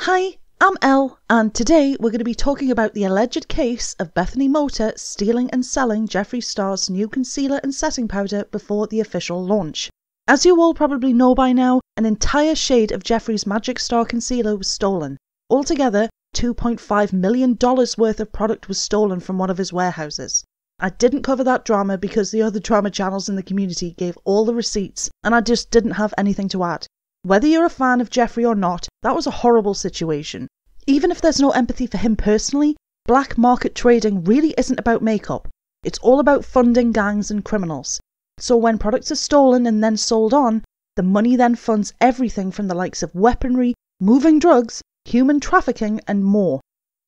Hi, I'm Elle, and today we're going to be talking about the alleged case of Bethany Mota stealing and selling Jeffree Star's new concealer and setting powder before the official launch. As you all probably know by now, an entire shade of Jeffree's Magic Star concealer was stolen. Altogether, $2.5 million worth of product was stolen from one of his warehouses. I didn't cover that drama because the other drama channels in the community gave all the receipts, and I just didn't have anything to add. Whether you're a fan of Jeffree or not, that was a horrible situation. Even if there's no empathy for him personally, black market trading really isn't about makeup. It's all about funding gangs and criminals. So when products are stolen and then sold on, the money then funds everything from the likes of weaponry, moving drugs, human trafficking, and more.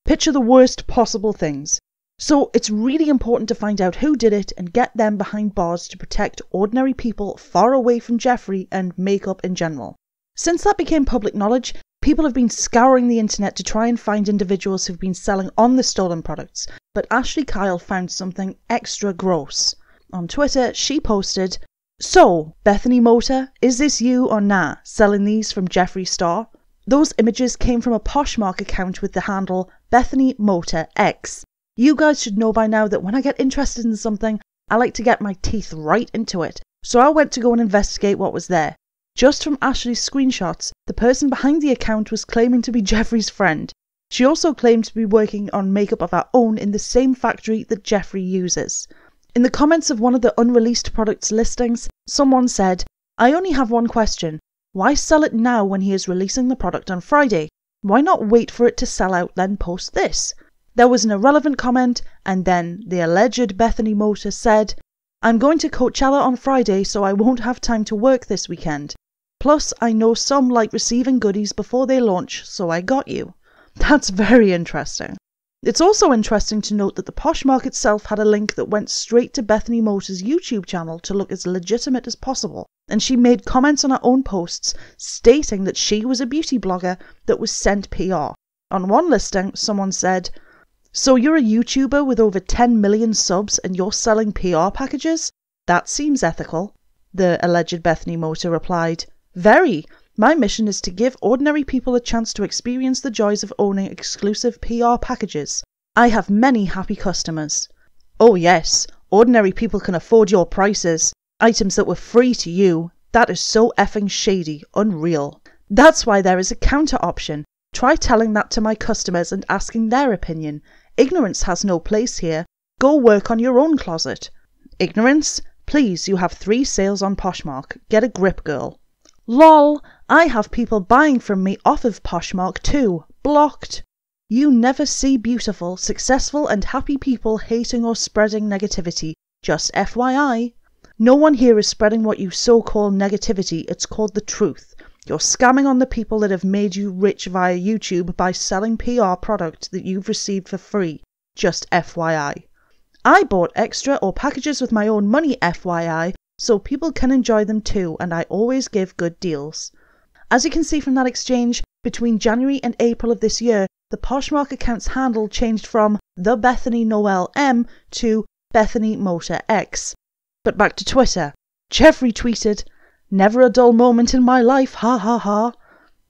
Picture the worst possible things. So it's really important to find out who did it and get them behind bars to protect ordinary people far away from Jeffree and makeup in general. Since that became public knowledge, people have been scouring the internet to try and find individuals who've been selling on the stolen products, but Ashley Kyle found something extra gross. On Twitter, she posted, "So, Bethany Mota, is this you or nah, selling these from Jeffree Star?" Those images came from a Poshmark account with the handle Bethany Mota X. You guys should know by now that when I get interested in something, I like to get my teeth right into it, so I went to go and investigate what was there. Just from Ashley's screenshots, the person behind the account was claiming to be Jeffree's friend. She also claimed to be working on makeup of her own in the same factory that Jeffree uses. In the comments of one of the unreleased products listings, someone said, "I only have one question. Why sell it now when he is releasing the product on Friday? Why not wait for it to sell out then post this?" There was an irrelevant comment, and then the alleged Bethany Mota said, "I'm going to Coachella on Friday, so I won't have time to work this weekend. Plus, I know some like receiving goodies before they launch, so I got you." That's very interesting. It's also interesting to note that the Poshmark itself had a link that went straight to Bethany Mota's YouTube channel to look as legitimate as possible, and she made comments on her own posts stating that she was a beauty blogger that was sent PR. On one listing, someone said, "So you're a YouTuber with over 10 million subs and you're selling PR packages? That seems ethical." The alleged Bethany Mota replied, "Very. My mission is to give ordinary people a chance to experience the joys of owning exclusive PR packages. I have many happy customers." Oh yes, ordinary people can afford your prices. Items that were free to you. That is so effing shady, unreal. That's why there is a counter option. Try telling that to my customers and asking their opinion. Ignorance has no place here. Go work on your own closet. Ignorance? Please, you have 3 sales on Poshmark. Get a grip, girl. Lol, I have people buying from me off of Poshmark too. Blocked. You never see beautiful, successful and happy people hating or spreading negativity. Just FYI. No one here is spreading what you so-call negativity. It's called the truth. You're scamming on the people that have made you rich via YouTube by selling PR product that you've received for free. Just FYI. I bought extra or packages with my own money, FYI, so people can enjoy them too, and I always give good deals. As you can see from that exchange, between January and April of this year, the Poshmark account's handle changed from The Bethany Noel M to Bethany Mota X. But back to Twitter. Jeffree tweeted, "Never a dull moment in my life, ha ha ha,"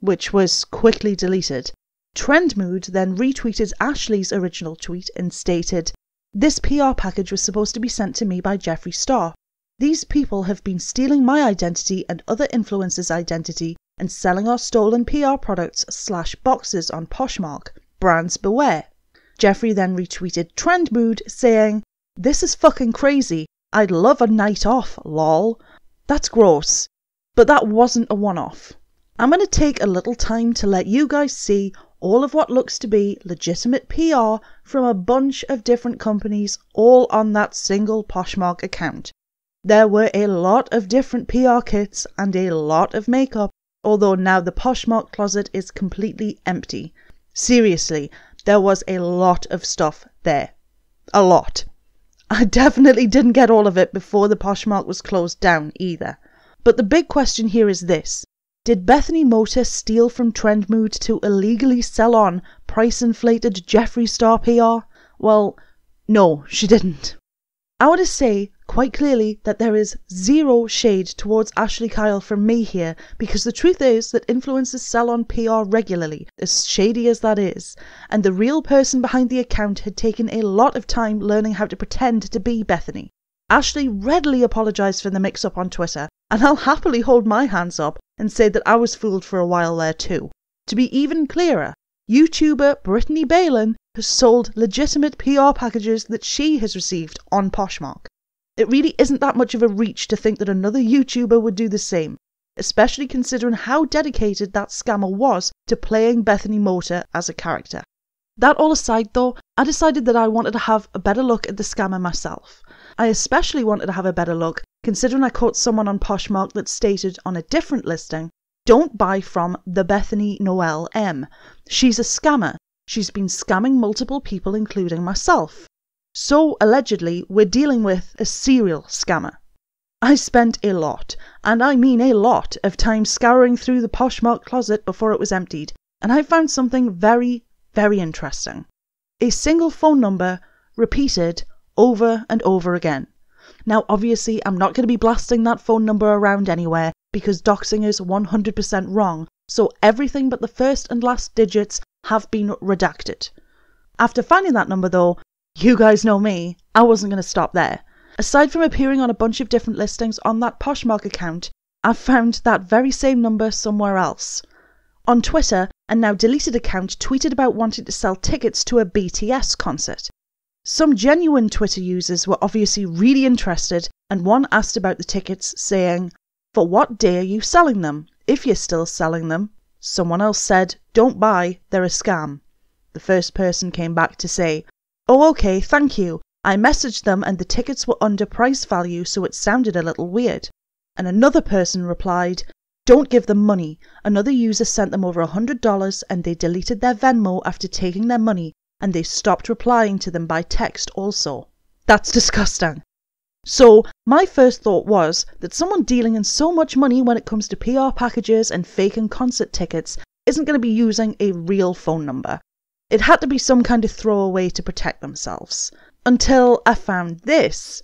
which was quickly deleted. Trendmood then retweeted Ashley's original tweet and stated, "This PR package was supposed to be sent to me by Jeffree Star. These people have been stealing my identity and other influencers' identity and selling our stolen PR products / boxes on Poshmark. Brands beware." Jeffree then retweeted Trendmood saying, "This is fucking crazy. I'd love a night off, lol." That's gross. But that wasn't a one-off. I'm going to take a little time to let you guys see all of what looks to be legitimate PR from a bunch of different companies all on that single Poshmark account. There were a lot of different PR kits and a lot of makeup, although now the Poshmark closet is completely empty. Seriously, there was a lot of stuff there. A lot. I definitely didn't get all of it before the Poshmark was closed down either. But the big question here is this. Did Bethany Mota steal from Trendmood to illegally sell on price-inflated Jeffree Star PR? Well, no, she didn't. I want to say quite clearly that there is zero shade towards Ashley Kyle from me here, because the truth is that influencers sell on PR regularly, as shady as that is, and the real person behind the account had taken a lot of time learning how to pretend to be Bethany. Ashley readily apologised for the mix-up on Twitter, and I'll happily hold my hands up and say that I was fooled for a while there too. To be even clearer, YouTuber Brittany Balin has sold legitimate PR packages that she has received on Poshmark. It really isn't that much of a reach to think that another YouTuber would do the same, especially considering how dedicated that scammer was to playing Bethany Mota as a character. That all aside though, I decided that I wanted to have a better look at the scammer myself. I especially wanted to have a better look considering I caught someone on Poshmark that stated on a different listing, "Don't buy from the Bethany Noel M. She's a scammer. She's been scamming multiple people including myself." So allegedly we're dealing with a serial scammer. I spent a lot, and I mean a lot, of time scouring through the Poshmark closet before it was emptied, and I found something very, very interesting. A single phone number repeated over and over again. Now obviously I'm not going to be blasting that phone number around anywhere because doxing is 100% wrong, so everything but the first and last digits have been redacted. After finding that number though, you guys know me, I wasn't going to stop there. Aside from appearing on a bunch of different listings on that Poshmark account, I've found that very same number somewhere else. On Twitter, a now deleted account tweeted about wanting to sell tickets to a BTS concert. Some genuine Twitter users were obviously really interested, and one asked about the tickets, saying, "For what day are you selling them? If you're still selling them." Someone else said, "Don't buy, they're a scam." The first person came back to say, "Oh okay, thank you. I messaged them and the tickets were under price value, so it sounded a little weird." And another person replied, "Don't give them money. Another user sent them over $100 and they deleted their Venmo after taking their money, and they stopped replying to them by text also." That's disgusting. So my first thought was that someone dealing in so much money when it comes to PR packages and faking concert tickets isn't going to be using a real phone number. It had to be some kind of throwaway to protect themselves. Until I found this.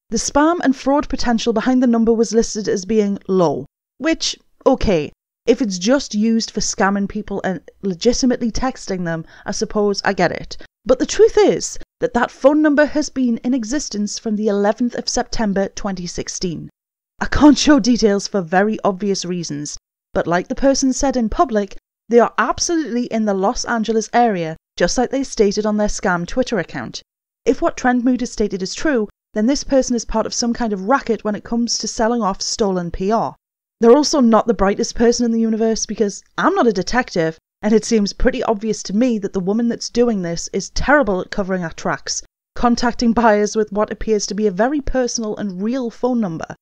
The spam and fraud potential behind the number was listed as being low. Which, okay, if it's just used for scamming people and legitimately texting them, I suppose I get it. But the truth is that that phone number has been in existence from the 11th of September 2016. I can't show details for very obvious reasons, but like the person said in public, they are absolutely in the Los Angeles area, just like they stated on their scam Twitter account. If what Trendmood has stated is true, then this person is part of some kind of racket when it comes to selling off stolen PR. They're also not the brightest person in the universe, because I'm not a detective, and it seems pretty obvious to me that the woman that's doing this is terrible at covering her tracks, contacting buyers with what appears to be a very personal and real phone number.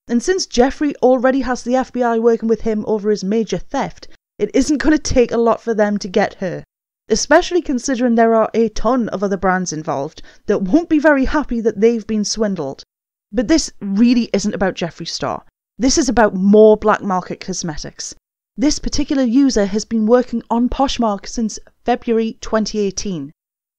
And since Jeffree already has the FBI working with him over his major theft, it isn't going to take a lot for them to get her. Especially considering there are a ton of other brands involved that won't be very happy that they've been swindled. But this really isn't about Jeffree Star. This is about more black market cosmetics. This particular user has been working on Poshmark since February 2018.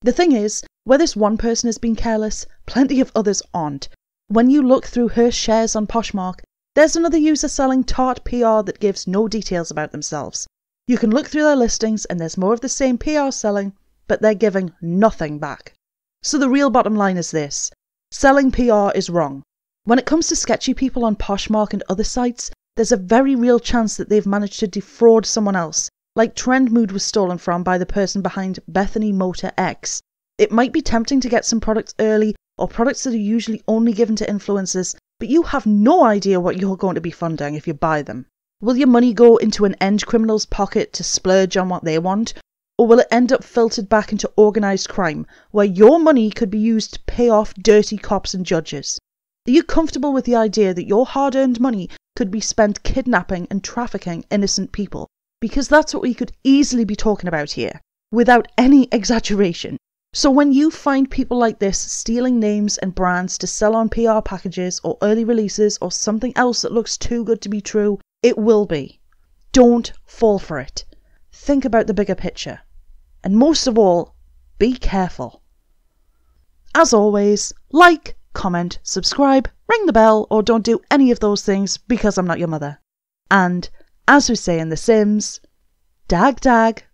The thing is, where this one person has been careless, plenty of others aren't. When you look through her shares on Poshmark, there's another user selling tart PR that gives no details about themselves. You can look through their listings and there's more of the same PR selling, but they're giving nothing back. So the real bottom line is this: selling PR is wrong. When it comes to sketchy people on Poshmark and other sites, there's a very real chance that they've managed to defraud someone else, like Trendmood was stolen from by the person behind Bethany Mota X. It might be tempting to get some products early, or products that are usually only given to influencers, but you have no idea what you're going to be funding if you buy them. Will your money go into an end criminal's pocket to splurge on what they want? Or will it end up filtered back into organised crime, where your money could be used to pay off dirty cops and judges? Are you comfortable with the idea that your hard-earned money could be spent kidnapping and trafficking innocent people? Because that's what we could easily be talking about here, without any exaggeration. So when you find people like this stealing names and brands to sell on PR packages or early releases or something else that looks too good to be true, it will be. Don't fall for it. Think about the bigger picture. And most of all, be careful. As always, like, comment, subscribe, ring the bell, or don't do any of those things because I'm not your mother. And as we say in The Sims, dag dag.